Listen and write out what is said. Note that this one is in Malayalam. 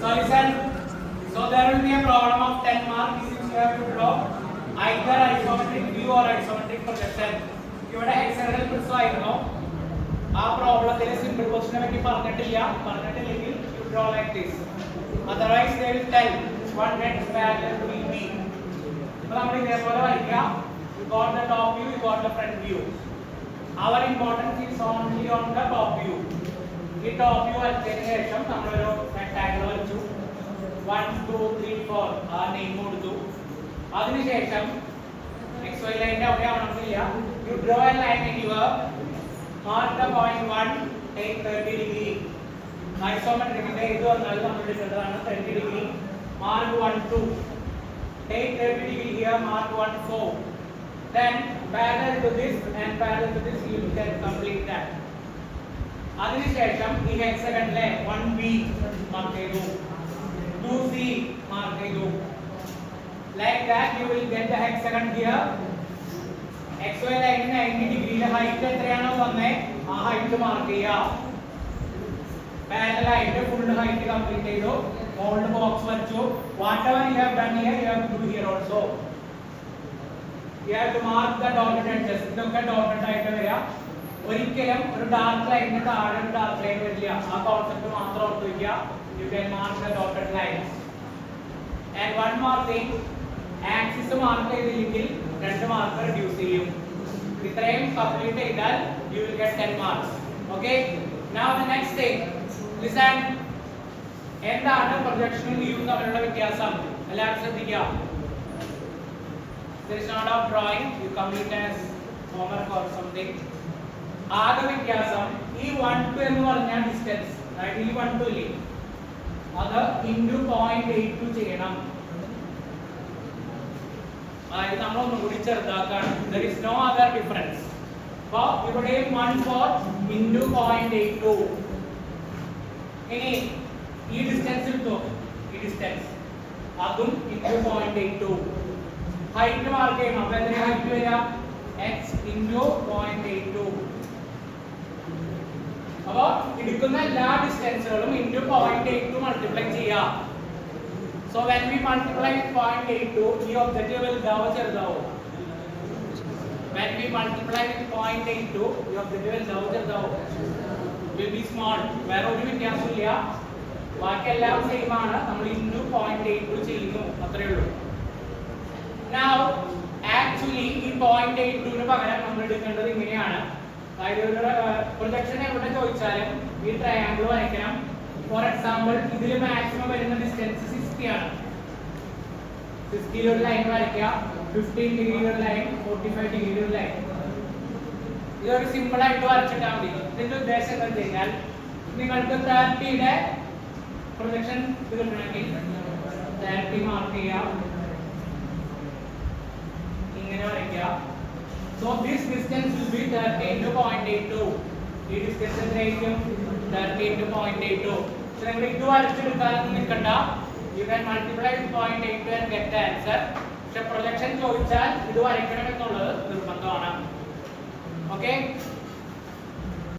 So listen. So there will be a problem of 10 marks which you have to draw either isometric view or isometric projection. ഇവിടെ hexagonal prism ആയിരുന്നു. ആ പ്രോബ്ലത്തിൽ സിമ്പിൾ ക്വസ്റ്റ്യനെ പറ്റി പറഞ്ഞിട്ടില്ലെങ്കിൽ you draw like this. Otherwise they will tell one next parallel to B. അപ്പോൾ നമ്മൾ ഇതേപോലെ വരയ്ക്കുക. You got the top view, you got the front view. Our importance is only on the top view. ഈ ടോപ്പ് വ്യൂ വരച്ചതിന് ശേഷം നമ്മളൊരു റെക്ടാങ്കിൾ വരച്ചു 1 2 3 4 ആ നെയിം കൊടുത്തു. അതിനുശേഷം xy ലൈനിന്റെ അവിടെ ആവണമെന്നില്ല. You draw a line here. Mark the point 1, take 30 degree. Isometricന്റെ ഇത് വന്നാൽ നമ്മൾ എടുക്കേണ്ടതാണ് 30 degree. Mark 1 2. Take 30 degree here. Mark 1 4. Then parallel to this and parallel to this you can complete that. അതിനുശേഷം ഈ ഹെക്സഗണിലെ 1b മാർക്ക് ചെയ്തു 2c മാർക്ക് ചെയ്തു. Like that you will get the hexagon here. xy ലൈനിന് 90 ഡിഗ്രിയിലെ ഹൈറ്റ് എത്രയാണോ വന്നേ ആ ഹൈറ്റ് മാർക്ക് ചെയ്യുക. പാരലൽ ആയിട്ട് ഫുൾ ഹൈറ്റ് കംപ്ലീറ്റ് ചെയ്തു. മോൾഡ് ബോക്സ് വരച്ചു. whatever you have done here you have to do here also. You have to mark the dotted edges. ഇതൊക്കെ dotted ആയിട്ട് വരിക. ഒരിക്കലും ഒരു ഡാർക്ക് ലൈനിന് താഴെ ഒരു ഡാർക്ക് ലൈൻ വരില്ല. ആ കോൺസെപ്റ്റ് മാത്രം ഓർത്ത് വയ്ക്കുക. You can mark the dotted lines. And one more thing, axis mark ചെയ്തില്ലെങ്കിൽ 2 മാർക്ക് റിഡ്യൂസ് ചെയ്യും. ഇത്രയും കംപ്ലീറ്റ് ചെയ്താൽ you will get 10 marks. Okay? Now the next thing. Listen. എന്താണ് പ്രൊജക്ഷനും വ്യൂവും തമ്മിലുള്ള വ്യത്യാസം? എല്ലാവരും ശ്രദ്ധിക്കുക. There is not of drawing. You complete as homework or something. ആദ്യ വ്യത്യാസം ഈ 1 2 എന്ന് പറഞ്ഞ ഡിസ്റ്റൻസ് അതായത് ഈ 1 2 ഇല്ലേ അത് ഇൻടു 0.82 ചെയ്യണം. അതായത് നമ്മൾ ഒന്നുകൂടി ചെറുതാക്കാണ്. there is no other difference. അപ്പോൾ ഇവിടെ 1/4 ഇൻടു 0.82. ഇനി ഈ ഡിസ്റ്റൻസ് എടുത്തോ. ഈ ഡിസ്റ്റൻസ് അതും ഇൻടു 0.82. ഹൈറ്റ് മാർക്ക് ചെയ്യണം. അപ്പോൾ എത്ര ഹൈറ്റ് വരിക x ഇൻടു 0.82. അപ്പോൾ എടുക്കുന്ന എല്ലാ ഡിസ്റ്റൻസുകളും ഇൻടു 0.82 മൾട്ടിപ്ലൈ ചെയ്യാം. So when we multiply with 0.82 ഈ ഒബ്ജക്റ്റ് വലുതാവോ ചെറുതാവോ? when we multiply with 0.82 ഈ ഒബ്ജക്റ്റ് വലുതാവോ ചെറുതാവോ? will be small. വേറെ ഒരു വ്യത്യാസമില്ല. ബാക്കിയെല്ലാം സെയിം ആണ്. നമ്മൾ ഇൻടു 0.82 ചെയ്യുന്നു അത്രേ ഉള്ളൂ. now actually ഈ 0.82 ന് പകരം നമ്മൾ എടുക്കേണ്ടത് ഇങ്ങനെയാണ്. അതായത് ഒരു പ്രൊജക്ഷൻ എവിടെ ചോദിച്ചാലും ഈ ട്രയാങ്കിൾ വരയ്ക്കണം. ഫോർ എക്സാമ്പിൾ ഇതിൽ മാക്സിമം വരുന്ന ഡിസ്റ്റൻസ് 60 ആണ്. 60 ഒരു ലൈൻ വരയ്ക്കുക. 15 ഡിഗ്രി ഒരു ലൈൻ, 45 ഡിഗ്രി ഒരു ലൈൻ. ഇതൊരു സിമ്പിൾ ആയിട്ട് വരച്ചിട്ടാൽ മതി. ഇതിന്റെ ഉദ്ദേശം എന്താ വെച്ചാൽ നിങ്ങൾക്ക് 30യുടെ പ്രൊജക്ഷൻ ഇത് കിട്ടണമെങ്കിൽ 30 മാർക്ക് ചെയ്യാം. ഇങ്ങനെ വരയ്ക്കുക. So this distance will be 30 into 0.82. ഈ ഡിസ്റ്റൻസ് എത്രയായിരിക്കും? 30 into 0.82. So നിങ്ങൾ ഇത് വരച്ചെടുക്കാനൊന്നും നിൽക്കണ്ട. You can multiply with 0.82 and get the answer. പക്ഷെ പ്രൊജക്ഷൻ ചോദിച്ചാൽ ഇത് വരയ്ക്കണം എന്നുള്ളത് നിർബന്ധമാണ്. Okay?